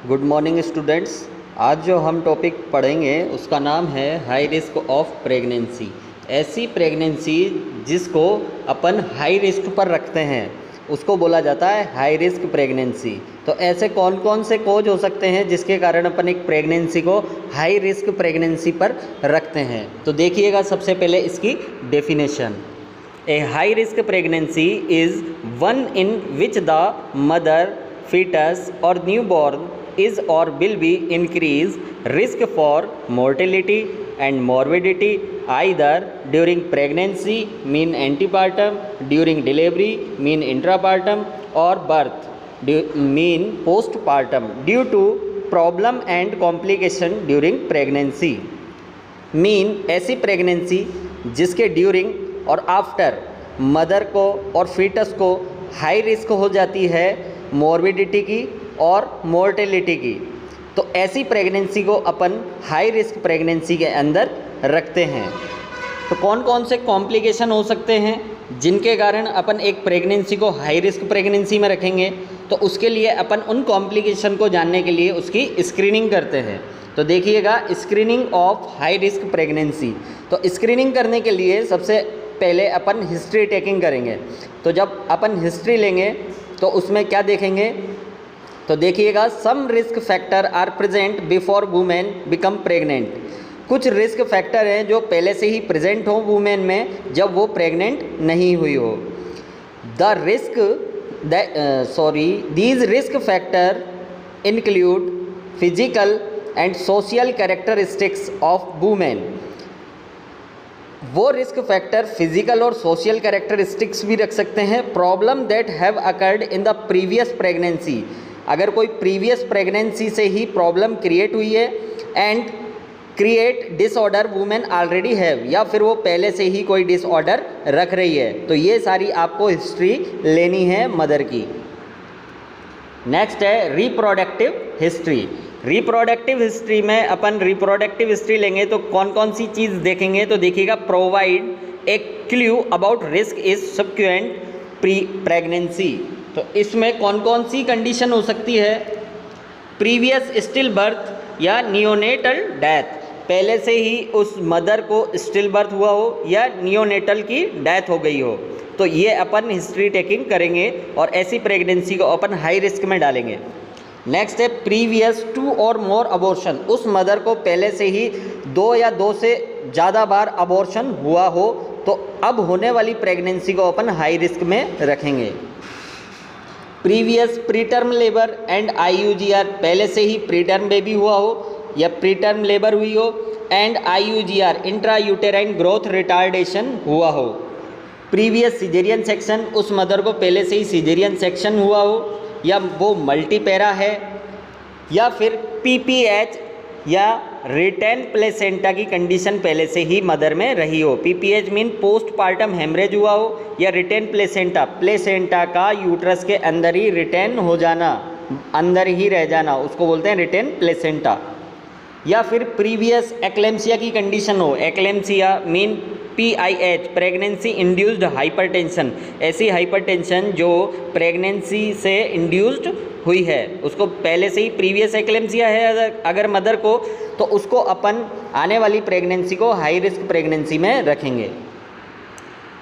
Good morning students. आज जो हम टॉपिक पढ़ेंगे उसका नाम है हाई रिस्क ऑफ प्रेगनेंसी। ऐसी प्रेगनेंसी जिसको अपन हाई रिस्क पर रखते हैं उसको बोला जाता है हाई रिस्क प्रेगनेंसी। तो ऐसे कौन कौन से कोज हो सकते हैं जिसके कारण अपन एक प्रेगनेंसी को हाई रिस्क प्रेगनेंसी पर रखते हैं। तो देखिएगा सबसे पहले इसकी definition. A high risk pregnancy is one in which the mother, fetus or newborn is or will be increased risk for mortality and morbidity either during pregnancy mean antepartum, during delivery mean intrapartum or birth mean postpartum due to problem and complication during pregnancy। Mean ऐसी pregnancy जिसके during और after mother को और foetus को high risk हो जाती है morbidity की और मोर्टेलिटी की। तो ऐसी प्रेगनेंसी को अपन हाई रिस्क प्रेगनेंसी के अंदर रखते हैं। तो कौन कौन से कॉम्प्लिकेशन हो सकते हैं जिनके कारण अपन एक प्रेगनेंसी को हाई रिस्क प्रेगनेंसी में रखेंगे। तो उसके लिए अपन उन कॉम्प्लिकेशन को जानने के लिए उसकी स्क्रीनिंग करते हैं। तो देखिएगा screening of high risk pregnancy. तो स्क्रीनिंग करने के लिए सबसे पहले अपन हिस्ट्री टेकिंग करेंगे। तो जब अपन हिस्ट्री लेंगे तो उसमें क्या देखेंगे, तो देखिएगा some risk factor are present before women become pregnant. कुछ रिस्क फैक्टर हैं जो पहले से ही प्रेजेंट हो वुमेन में जब वो प्रेग्नेंट नहीं हुई हो। These risk factor include physical and social characteristics of women. वो रिस्क फैक्टर फिजिकल और सोशल कैरेक्टरिस्टिक्स भी रख सकते हैं। Problem that have occurred in the previous pregnancy, अगर कोई प्रीवियस प्रेगनेंसी से ही प्रॉब्लम क्रिएट हुई है and create disorder women already have, या फिर वो पहले से ही कोई डिसऑर्डर रख रही है। तो ये सारी आपको हिस्ट्री लेनी है मदर की। नेक्स्ट है रिप्रोडक्टिव हिस्ट्री। रिप्रोडक्टिव हिस्ट्री में अपन रिप्रोडक्टिव हिस्ट्री लेंगे तो कौन कौन सी चीज़ देखेंगे, तो देखिएगा provide a clue about risk is subsequent pre pregnancy. तो इसमें कौन कौन सी कंडीशन हो सकती है, प्रीवियस स्टिल बर्थ या नियोनेटल डेथ, पहले से ही उस मदर को स्टिल बर्थ हुआ हो या नियोनेटल की डेथ हो गई हो। तो ये अपन हिस्ट्री टेकिंग करेंगे और ऐसी प्रेगनेंसी को अपन हाई रिस्क में डालेंगे। नेक्स्ट है प्रीवियस 2 और मोर अबॉर्शन, उस मदर को पहले से ही 2 या 2 से ज़्यादा बार अबॉर्शन हुआ हो तो अब होने वाली प्रेगनेंसी को अपन हाई रिस्क में रखेंगे। Previous preterm labour and IUGR, पहले से ही प्रीटर्म बेबी हुआ हो या प्रीटर्म लेबर हुई हो and IUGR intra uterine growth retardation हुआ हो। प्रीवियस सिजेरियन सेक्शन, उस मदर को पहले से ही सिजेरियन सेक्शन हुआ हो या वो मल्टीपेरा है, या फिर PPH या रिटेन प्लेसेंटा की कंडीशन पहले से ही मदर में रही हो। PPH मीन पोस्टपार्टम हेमरेज हुआ हो या रिटेन प्लेसेंटा, प्लेसेंटा का यूट्रस के अंदर ही रिटेन हो जाना, अंदर ही रह जाना, उसको बोलते हैं रिटेन प्लेसेंटा। या फिर प्रीवियस एक्लेम्सिया की कंडीशन हो। Eclampsia mean PIH pregnancy induced hypertension, ऐसी हाइपरटेंशन जो प्रेगनेंसी से इंड्यूस्ड हुई है, उसको पहले से ही प्रीवियस एक्लेम्सिया है अगर मदर को, तो उसको अपन आने वाली प्रेगनेंसी को हाई रिस्क प्रेगनेंसी में रखेंगे।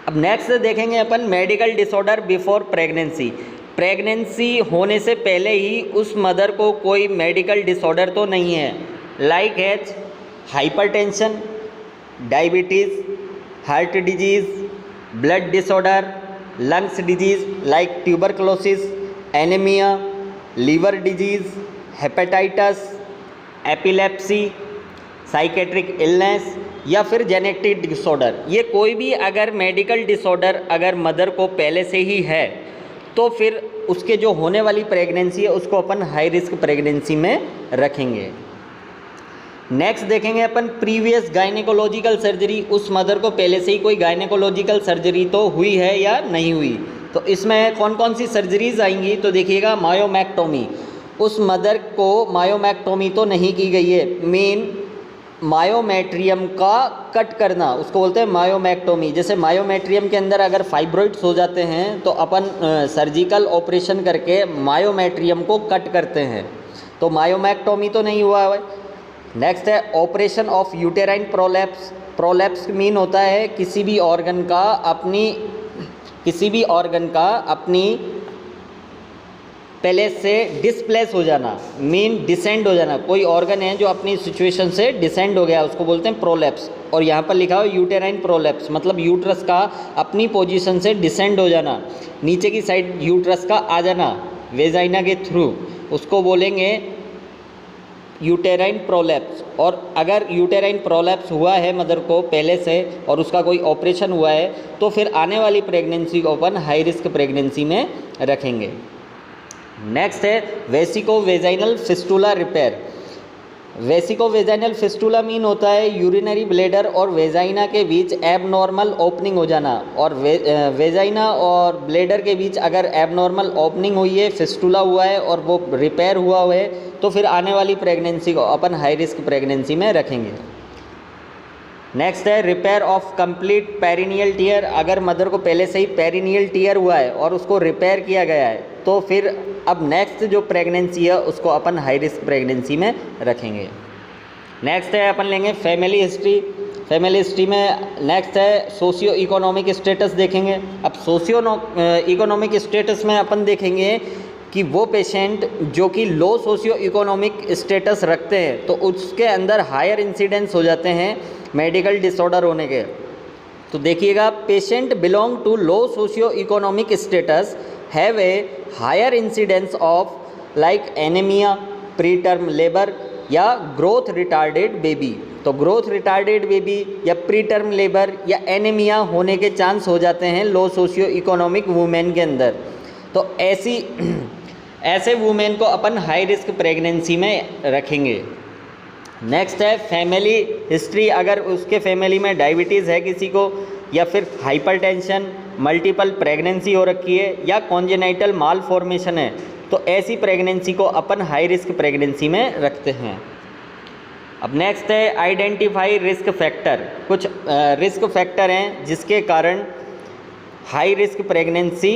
अब नेक्स्ट देखेंगे अपन medical disorder before pregnancy. Pregnancy होने से पहले ही उस मदर को कोई मेडिकल डिसऑर्डर तो नहीं है, like as hypertension, diabetes, heart disease, blood disorder, lungs disease like tuberculosis, anaemia, liver disease, hepatitis, epilepsy, psychiatric illness या फिर जेनेटिक डिसऑर्डर। ये कोई भी अगर मेडिकल डिसऑर्डर अगर मदर को पहले से ही है तो फिर उसके जो होने वाली प्रेगनेंसी है उसको अपन हाई रिस्क प्रेगनेंसी में रखेंगे। नेक्स्ट देखेंगे अपन प्रीवियस गायनेकोलॉजिकल सर्जरी, उस मदर को पहले से ही कोई गायनेकोलॉजिकल सर्जरी तो हुई है या नहीं हुई। तो इसमें कौन कौन सी सर्जरीज आएंगी, तो देखिएगा मायोमैक्टोमी, उस मदर को मायोमैक्टोमी तो नहीं की गई है, मेन मायोमेट्रियम का कट करना उसको बोलते हैं मायोमैक्टोमी। जैसे मायोमेट्रियम के अंदर अगर फाइब्रोइड्स हो जाते हैं तो अपन सर्जिकल ऑपरेशन करके मायोमेट्रियम को कट करते हैं। तो मायोमैक्टोमी तो नहीं हुआ है। नेक्स्ट है operation of uterine prolapse. Prolapse mean होता है किसी भी ऑर्गन का अपनी पहले से डिस्प्लेस हो जाना, मीन डिसेंड हो जाना। कोई ऑर्गन है जो अपनी सिचुएशन से डिसेंड हो गया, उसको बोलते हैं प्रोलैप्स। और यहाँ पर लिखा हो यूटेराइन प्रोलैप्स, मतलब यूट्रस का अपनी पोजीशन से डिसेंड हो जाना, नीचे की साइड यूट्रस का आ जाना वेजाइना के थ्रू, उसको बोलेंगे यूटेराइन प्रोलैप्स। और अगर यूटेराइन प्रोलैप्स हुआ है मदर को पहले से और उसका कोई ऑपरेशन हुआ है तो फिर आने वाली प्रेगनेंसी को अपन हाई रिस्क प्रेगनेंसी में रखेंगे। नेक्स्ट है vesico vaginal fistula repair. Vesico vaginal fistula mean होता है यूरिनरी ब्लेडर और वेजाइना के बीच एबनॉर्मल ओपनिंग हो जाना। और वेजाइना और ब्लेडर के बीच अगर एबनॉर्मल ओपनिंग हुई है, फिस्टुला हुआ है और वो रिपेयर हुआ है तो फिर आने वाली प्रेगनेंसी को अपन हाई रिस्क प्रेगनेंसी में रखेंगे। नेक्स्ट है repair of complete perennial tier. अगर मदर को पहले से ही पेरिनियल टीयर हुआ है और उसको रिपेयर किया गया है तो फिर अब नेक्स्ट जो प्रेगनेंसी है उसको अपन हाई रिस्क प्रेगनेंसी में रखेंगे। नेक्स्ट है अपन लेंगे फैमिली हिस्ट्री। फैमिली हिस्ट्री में नेक्स्ट है सोशियो इकोनॉमिक स्टेटस देखेंगे। अब सोशियो इकोनॉमिक स्टेटस में अपन देखेंगे कि वो पेशेंट जो कि लो सोशियो इकोनॉमिक स्टेटस रखते हैं तो उसके अंदर हायर इंसिडेंस हो जाते हैं मेडिकल डिसऑर्डर होने के। तो देखिएगा, patient belong to low socio economic status have a higher incidence of like anaemia, pre term labour या ग्रोथ रिटार्डेड बेबी। तो ग्रोथ रिटार्डेड बेबी या प्री टर्म लेबर या एनीमिया होने के चांस हो जाते हैं लो सोशियो इकोनॉमिक वुमेन के अंदर। तो ऐसे वुमेन को अपन हाई रिस्क प्रेगनेंसी में रखेंगे। नेक्स्ट है फैमिली हिस्ट्री। अगर उसके फैमिली में डायबिटीज़ है किसी को, या फिर हाइपरटेंशन, मल्टीपल प्रेगनेंसी हो रखी है या कॉन्जेनाइटल माल फॉर्मेशन है तो ऐसी प्रेगनेंसी को अपन हाई रिस्क प्रेगनेंसी में रखते हैं। अब नेक्स्ट है आइडेंटिफाई रिस्क फैक्टर। कुछ रिस्क फैक्टर हैं जिसके कारण हाई रिस्क प्रेगनेंसी,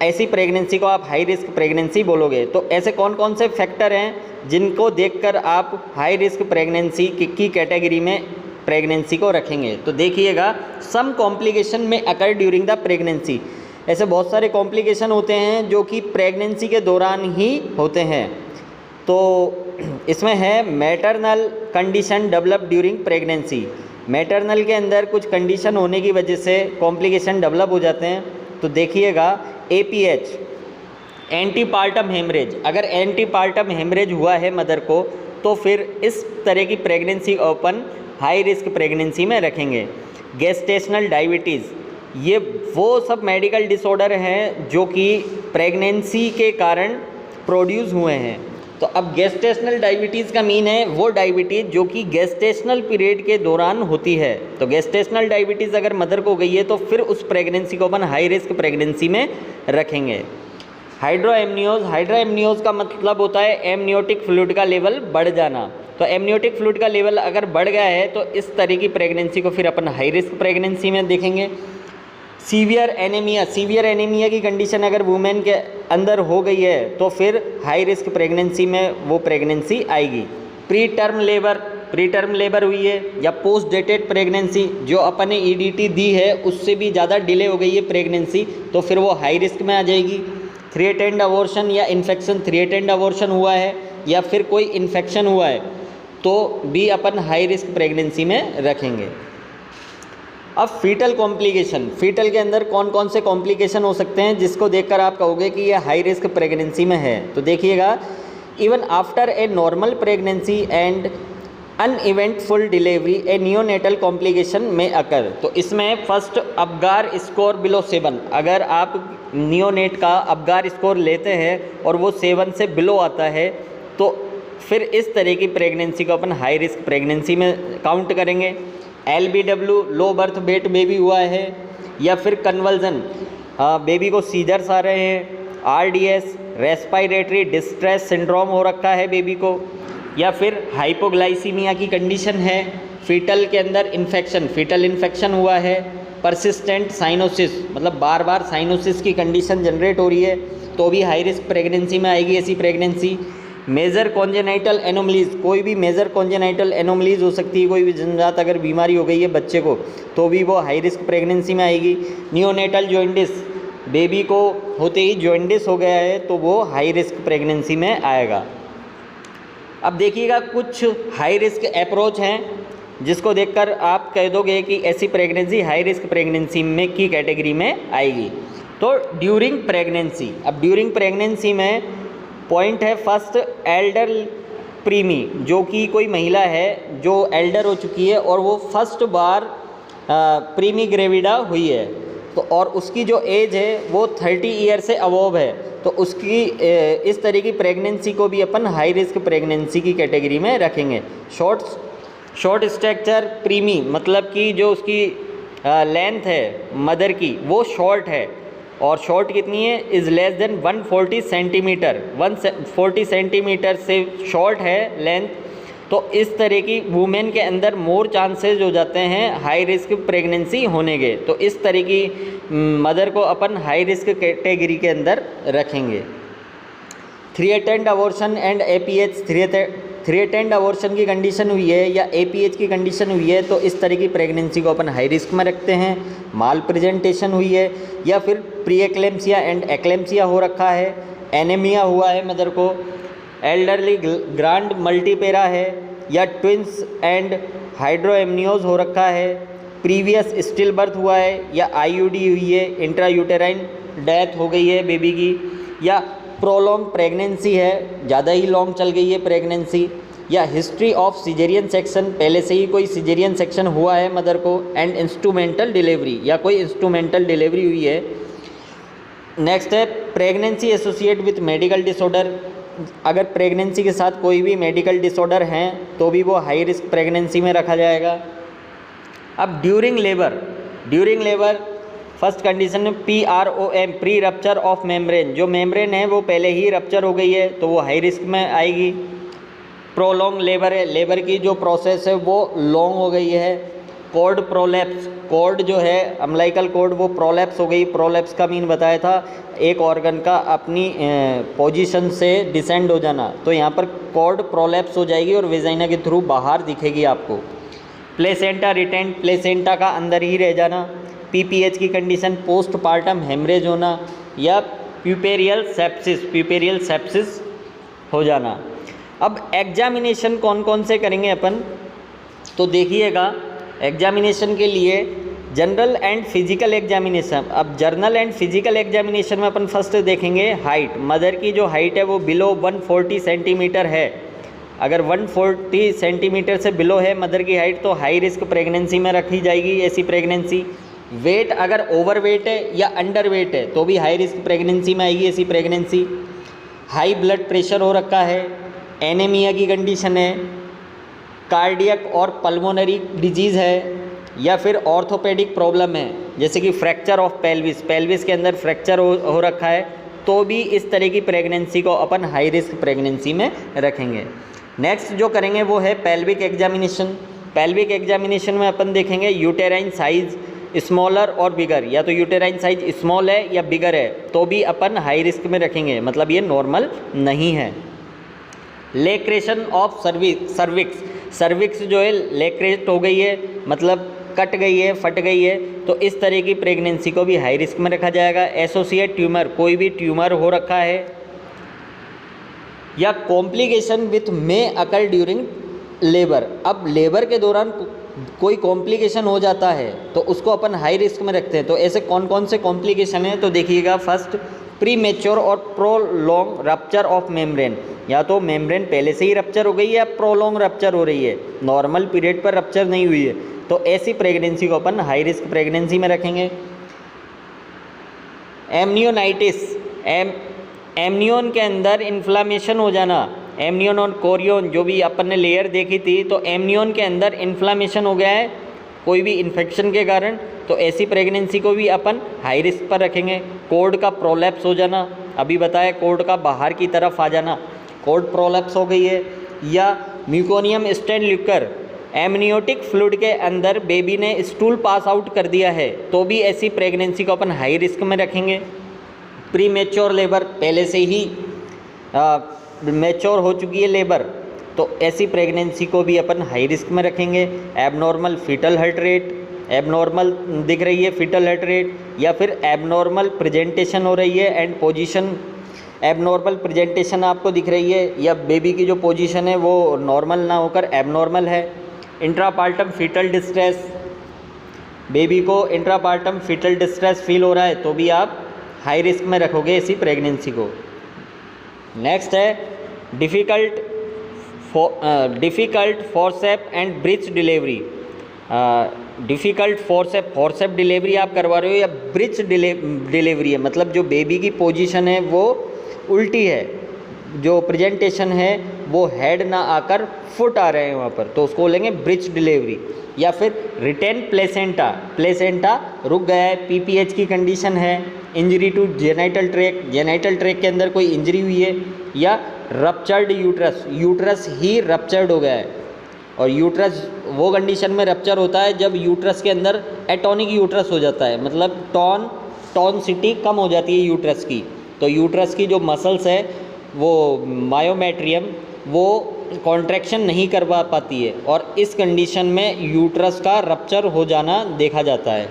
ऐसी प्रेगनेंसी को आप हाई रिस्क प्रेगनेंसी बोलोगे। तो ऐसे कौन कौन से फैक्टर हैं जिनको देखकर आप हाई रिस्क प्रेगनेंसी की कैटेगरी में प्रेगनेंसी को रखेंगे। तो देखिएगा, सम कॉम्प्लिकेशन में अकर ड्यूरिंग द प्रेगनेंसी। ऐसे बहुत सारे कॉम्प्लिकेशन होते हैं जो कि प्रेगनेंसी के दौरान ही होते हैं। तो इसमें है maternal condition develop during pregnancy. Maternal के अंदर कुछ कंडीशन होने की वजह से कॉम्प्लिकेशन डेवलप हो जाते हैं। तो देखिएगा, APH एंटीपार्टम हेमरेज। अगर एंटीपार्टम हेमरेज हुआ है मदर को तो फिर इस तरह की pregnancy open high risk pregnancy में रखेंगे। गेस्टेशनल डायबिटीज़, ये वो सब मेडिकल डिसऑर्डर हैं जो कि प्रेगनेंसी के कारण प्रोड्यूस हुए हैं। तो अब गेस्टेशनल डायबिटीज़ का मीन है वो डायबिटीज़ जो कि गेस्टेशनल पीरियड के दौरान होती है। तो गेस्टेशनल डायबिटीज़ अगर मदर को गई है तो फिर उस प्रेगनेंसी को अपन हाई रिस्क प्रेगनेंसी में रखेंगे। हाइड्रोएमनियोज, हाइड्रोएमनियोज का मतलब होता है एमनियोटिक फ्लूइड का लेवल बढ़ जाना। तो एमनियोटिक फ्लूइड का लेवल अगर बढ़ गया है तो इस तरह की प्रेगनेंसी को फिर अपन हाई रिस्क प्रेगनेंसी में देखेंगे। सीवियर एनीमिया, सीवियर एनीमिया की कंडीशन अगर वुमेन के अंदर हो गई है तो फिर हाई रिस्क प्रेगनेंसी में वो प्रेगनेंसी आएगी। Pre term labour, pre term labour हुई है या पोस्ट डेटेड प्रेगनेंसी, जो अपन ने EDT दी है उससे भी ज़्यादा डिले हो गई है प्रेगनेंसी, तो फिर वो हाई रिस्क में आ जाएगी। थ्रेटेंड अबॉर्शन या इन्फेक्शन, थ्रेटेंड अबॉर्शन हुआ है या फिर कोई इन्फेक्शन हुआ है तो भी अपन हाई रिस्क प्रेगनेंसी में रखेंगे। अब फीटल कॉम्प्लिकेशन, फीटल के अंदर कौन कौन से कॉम्प्लिकेशन हो सकते हैं जिसको देखकर आप कहोगे कि ये हाई रिस्क प्रेगनेंसी में है। तो देखिएगा, even after a normal pregnancy and uneventful delivery A neonatal complication में अकर। तो इसमें फर्स्ट अबगार स्कोर बिलो 7। अगर आप नियोनेट का अबगार स्कोर लेते हैं और वो 7 से बिलो आता है तो फिर इस तरह की प्रेगनेंसी को अपन हाई रिस्क प्रेगनेंसी में काउंट करेंगे। LBW, low birth weight baby हुआ है या फिर कन्वल्जन, बेबी को सीजर्स आ रहे हैं, RDS रेस्पिरेटरी डिस्ट्रेस सिंड्रोम हो रखा है बेबी को, या फिर हाइपोग्लाइसीमिया की कंडीशन है, फीटल के अंदर इन्फेक्शन, फीटल इन्फेक्शन हुआ है, परसिस्टेंट साइनोसिस, मतलब बार बार साइनोसिस की कंडीशन जनरेट हो रही है तो भी हाई रिस्क प्रेगनेंसी में आएगी ऐसी प्रेगनेंसी। मेजर कॉन्जेनाइटल एनोमलीज, कोई भी मेजर कॉन्जेनाइटल एनोमलीज हो सकती है, कोई भी जन्मजात अगर बीमारी हो गई है बच्चे को तो भी वो हाई रिस्क प्रेगनेंसी में आएगी। नियोनेटल जॉइंडिस, बेबी को होते ही जॉइंडिस हो गया है तो वो हाई रिस्क प्रेगनेंसी में आएगा। अब देखिएगा कुछ हाई रिस्क अप्रोच हैं जिसको देखकर आप कह दोगे कि ऐसी प्रेगनेंसी हाई रिस्क प्रेगनेंसी में की कैटेगरी में आएगी। तो ड्यूरिंग प्रेगनेंसी, अब ड्यूरिंग प्रेगनेंसी में पॉइंट है फर्स्ट एल्डर प्रीमी, जो कि कोई महिला है जो एल्डर हो चुकी है और वो फर्स्ट बार प्रीमी ग्रेविडा हुई है तो और उसकी जो एज है वो 30 ईयर से अबोव है तो उसकी इस तरह की प्रेगनेंसी को भी अपन हाई रिस्क प्रेगनेंसी की कैटेगरी में रखेंगे। शॉर्ट स्ट्रक्चर प्रीमी, मतलब कि जो उसकी लेंथ है मदर की वो शॉर्ट है और शॉर्ट कितनी है, is less than 140 centimetre, 140 centimetre से शॉर्ट है लेंथ। तो इस तरह की वुमेन के अंदर मोर चांसेस हो जाते हैं हाई रिस्क प्रेगनेंसी होने के, तो इस तरह की मदर को अपन हाई रिस्क कैटेगरी के अंदर रखेंगे। 3 attempt abortion and APH, 3 attempt abortion की कंडीशन हुई है या APH की कंडीशन हुई है तो इस तरह की प्रेगनेंसी को अपन हाई रिस्क में रखते हैं। माल प्रेजेंटेशन हुई है या फिर प्री एक्लेम्सिया एंड एक्लेम्सिया हो रखा है, एनीमिया हुआ है मदर को, एल्डरली ग्रांड मल्टीपेरा है या ट्विंस एंड हाइड्रोएमनियोज हो रखा है, प्रीवियस स्टिल बर्थ हुआ है या IUD हुई है, इंट्रा यूटेराइन डेथ हो गई है बेबी की, या प्रोलॉन्ग प्रेगनेंसी है, ज़्यादा ही लॉन्ग चल गई है प्रेगनेंसी, या हिस्ट्री ऑफ सिजेरियन सेक्शन, पहले से ही कोई सिजेरियन सेक्शन हुआ है मदर को, एंड इंस्ट्रूमेंटल डिलीवरी या कोई इंस्ट्रूमेंटल डिलीवरी हुई है। नेक्स्ट है pregnancy associate with medical disorder, अगर प्रेगनेंसी के साथ कोई भी मेडिकल डिसऑर्डर हैं तो भी वो हाई रिस्क प्रेगनेंसी में रखा जाएगा। अब ड्यूरिंग लेबर फर्स्ट कंडीशन में PROM, pre rupture of membrane, जो मेम्ब्रेन है वो पहले ही रप्चर हो गई है तो वो हाई रिस्क में आएगी। प्रोलॉन्ग लेबर है, लेबर की जो प्रोसेस है वो लॉन्ग हो गई है। कॉर्ड प्रोलैप्स, कॉर्ड जो है अम्लाइकल कॉर्ड वो प्रोलैप्स हो गई, प्रोलैप्स का मीन बताया था एक ऑर्गन का अपनी पोजीशन से डिसेंड हो जाना, तो यहाँ पर कॉर्ड प्रोलैप्स हो जाएगी और वेजाइना के थ्रू बाहर दिखेगी आपको। प्लेसेंटा रिटेंट, प्लेसेंटा का अंदर ही रह जाना। PPH की कंडीशन पोस्टपार्टम हेमरेज होना या प्यूपेरियल सेप्सिस हो जाना। अब एग्जामिनेशन कौन कौन से करेंगे अपन, तो देखिएगा एग्जामिनेशन के लिए जनरल एंड फिजिकल एग्जामिनेशन। अब जर्नल एंड फिजिकल एग्जामिनेशन में अपन फर्स्ट देखेंगे हाइट, मदर की जो हाइट है वो बिलो 140 सेंटीमीटर है। अगर 140 सेंटीमीटर से बिलो है मदर की हाइट तो हाई रिस्क प्रेगनेंसी में रखी जाएगी ऐसी प्रेगनेंसी। वेट अगर ओवर वेट है या अंडर वेट है तो भी हाई रिस्क प्रेगनेंसी में आएगी ऐसी प्रेगनेंसी। हाई ब्लड प्रेशर हो रखा है, एनीमिया की कंडीशन है, कार्डियक और पल्मोनरी डिजीज़ है या फिर ऑर्थोपेडिक प्रॉब्लम है जैसे कि फ्रैक्चर ऑफ पेल्विस के अंदर फ्रैक्चर हो रखा है तो भी इस तरह की प्रेगनेंसी को अपन हाई रिस्क प्रेगनेंसी में रखेंगे। नेक्स्ट जो करेंगे वो है पेल्विक एग्जामिनेशन। पेल्विक एग्जामिनेशन में अपन देखेंगे यूटेराइन साइज स्मॉलर और बिगर, या तो यूटेराइन साइज स्मॉल है या बिगर है तो भी अपन हाई रिस्क में रखेंगे, मतलब ये नॉर्मल नहीं है। लेक्रेशन ऑफ सर्विक्स जो है लेक्रेट हो गई है, मतलब कट गई है, फट गई है, तो इस तरह की प्रेगनेंसी को भी हाई रिस्क में रखा जाएगा। एसोसिएट ट्यूमर, कोई भी ट्यूमर हो रखा है या कॉम्प्लिकेशन विथ में अकर ड्यूरिंग लेबर। अब लेबर के दौरान कोई कॉम्प्लिकेशन हो जाता है तो उसको अपन हाई रिस्क में रखते हैं। तो ऐसे कौन कौन से कॉम्प्लिकेशन हैं तो देखिएगा, फर्स्ट प्री मेच्योर और प्रोलॉन्ग रप्चर ऑफ मेम्ब्रेन, या तो मेम्ब्रेन पहले से ही रप्चर हो गई है या प्रोलॉन्ग रप्चर हो रही है, नॉर्मल पीरियड पर रप्चर नहीं हुई है, तो ऐसी प्रेगनेंसी को अपन हाई रिस्क प्रेगनेंसी में रखेंगे। एमनियोनाइटिस, एमनियोन के अंदर इन्फ्लामेशन हो जाना, एमनियोन और कोरियोन जो भी अपन ने लेयर देखी थी, तो एमनियोन के अंदर इन्फ्लामेशन हो गया है कोई भी इन्फेक्शन के कारण, तो ऐसी प्रेगनेंसी को भी अपन हाई रिस्क पर रखेंगे। कोर्ड का प्रोलैप्स हो जाना, अभी बताया कोर्ड का बाहर की तरफ आ जाना, कोर्ड प्रोलैप्स हो गई है, या म्यूकोनियम स्टेन ल्यूकर, एमनियोटिक फ्लूइड के अंदर बेबी ने स्टूल पास आउट कर दिया है तो भी ऐसी प्रेगनेंसी को अपन हाई रिस्क में रखेंगे। प्री मेच्योर लेबर, पहले से ही मैच्योर हो चुकी है लेबर, तो ऐसी प्रेगनेंसी को भी अपन हाई रिस्क में रखेंगे। Abnormal foetal heart rate, abnormal दिख रही है फीटल हार्ट रेट, या फिर एबनॉर्मल प्रेजेंटेशन हो रही है एंड पोजीशन, एबनॉर्मल प्रेजेंटेशन आपको दिख रही है, या बेबी की जो पोजीशन है वो नॉर्मल ना होकर एबनॉर्मल है। इंट्रापार्टम फीटल डिस्ट्रेस, बेबी को इंट्रापार्टम फीटल डिस्ट्रेस फील हो रहा है तो भी आप हाई रिस्क में रखोगे इसी प्रेगनेंसी को। नेक्स्ट है difficult forcep and bridge delivery. Difficult forcep delivery आप करवा रहे हो या ब्रिज डिलीवरी है, मतलब जो बेबी की पोजीशन है वो उल्टी है, जो प्रेजेंटेशन है वो हेड ना आकर फुट आ रहे हैं वहाँ पर, तो उसको बोलेंगे ब्रिज डिलीवरी। या फिर रिटेन प्लेसेंटा रुक गया है, पीपीएच की कंडीशन है, इंजरी टू जेनाइटल ट्रैक के अंदर कोई इंजरी हुई है, या रप्चर्ड यूट्रस ही रप्चर्ड हो गया है। और यूट्रस वो कंडीशन में रप्चर होता है जब यूट्रस के अंदर एटॉनिक यूट्रस हो जाता है, मतलब टॉनसिटी कम हो जाती है यूट्रस की, तो यूट्रस की जो मसल्स है वो मायोमेट्रियम वो कॉन्ट्रैक्शन नहीं करवा पाती है, और इस कंडीशन में यूट्रस का रप्चर हो जाना देखा जाता है।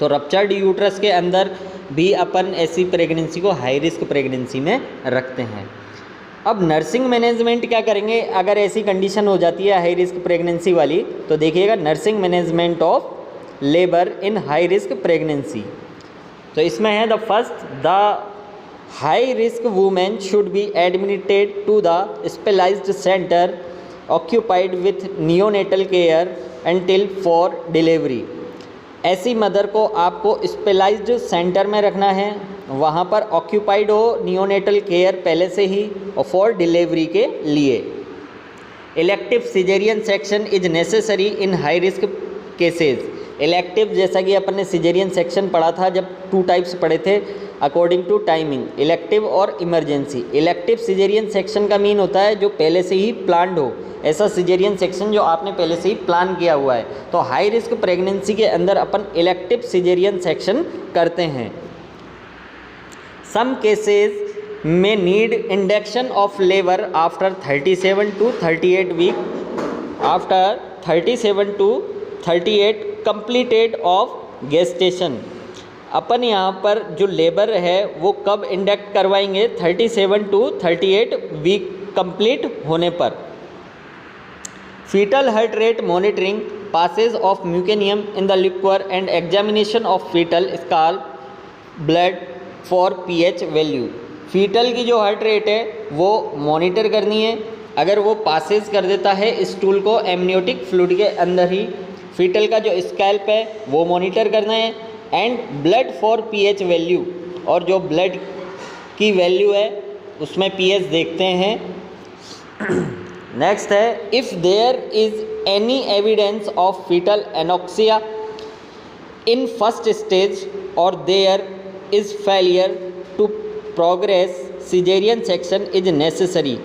तो रप्चर्ड यूट्रस के अंदर भी अपन ऐसी प्रेगनेंसी को हाई रिस्क प्रेगनेंसी में रखते हैं। अब नर्सिंग मैनेजमेंट क्या करेंगे अगर ऐसी कंडीशन हो जाती है हाई रिस्क प्रेगनेंसी वाली, तो देखिएगा nursing management of labour in high risk pregnancy. तो इसमें है the first, the high risk women should be admitted to the specialised centre occupied with neonatal care until for delivery. ऐसी mother को आपको specialised centre में रखना है, वहाँ पर ऑक्यूपाइड हो नियोनेटल केयर पहले से ही, और फॉर डिलीवरी के लिए। Elective caesarean section is necessary in high risk cases. Elective जैसा कि अपन ने सिजेरियन सेक्शन पढ़ा था जब 2 टाइप्स पढ़े थे अकॉर्डिंग टू टाइमिंग, इलेक्टिव और इमरजेंसी। इलेक्टिव सिजेरियन सेक्शन का मीन होता है जो पहले से ही प्लान्ड हो, ऐसा सिजेरियन सेक्शन जो आपने पहले से ही प्लान किया हुआ है। तो हाई रिस्क प्रेगनेंसी के अंदर अपन इलेक्टिव सिजेरियन सेक्शन करते हैं। सम केसेस में need induction of labour after 37 to 38 week, after 37 to 38 completed of gestation. अपन यहाँ पर जो लेबर है वो कब इंडक्ट करवाएंगे, 37 to 38 वीक कंप्लीट होने पर। fetal heart rate monitoring, passage of mucinium in the liquor and examination of fetal scalp blood for pH value। Foetal की जो हार्ट रेट है वो मॉनिटर करनी है, अगर वो पासेज कर देता है स्टूल को एमनियोटिक फ्लूइड के अंदर ही, फीटल का जो स्कैल्प है वो मॉनिटर करना है, and blood for pH value, और जो ब्लड की वैल्यू है उसमें पीएच देखते हैं। नेक्स्ट है if there is any evidence of foetal anoxia in first stage और there is failure to progress caesarean section is necessary.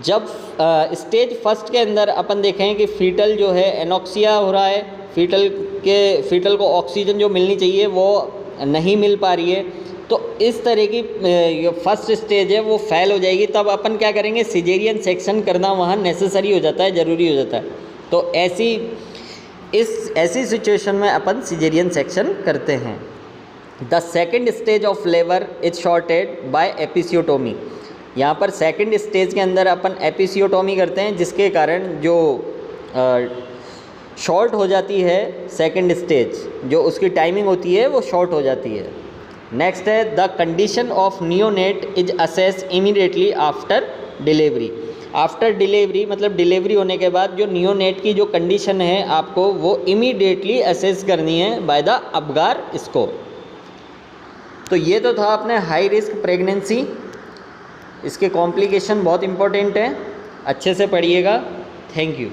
जब स्टेज फर्स्ट के अंदर अपन देखें कि फीटल जो है एनोक्सिया हो रहा है, फीटल को ऑक्सीजन जो मिलनी चाहिए वो नहीं मिल पा रही है, तो इस तरह की फर्स्ट स्टेज है वो फेल हो जाएगी, तब अपन क्या करेंगे, सिजेरियन सेक्शन करना वहाँ नेसेसरी हो जाता है, ज़रूरी हो जाता है। तो ऐसी सिचुएशन में अपन सिजेरियन सेक्शन करते हैं। The second stage of labour is shorted by episiotomy. यहाँ पर सेकेंड स्टेज के अंदर अपन एपिसियोटोमी करते हैं, जिसके कारण जो शॉर्ट हो जाती है सेकेंड स्टेज, जो उसकी टाइमिंग होती है वो शॉर्ट हो जाती है। नेक्स्ट है the condition of neonate is assess immediately after delivery. After delivery मतलब डिलीवरी होने के बाद जो नियोनेट की जो कंडीशन है आपको वो इमीडिएटली असेस करनी है बाय द अबगार स्कोर। तो ये तो था अपने हाई रिस्क प्रेगनेंसी, इसके कॉम्प्लिकेशन बहुत इंपॉर्टेंट है, अच्छे से पढ़िएगा। Thank you.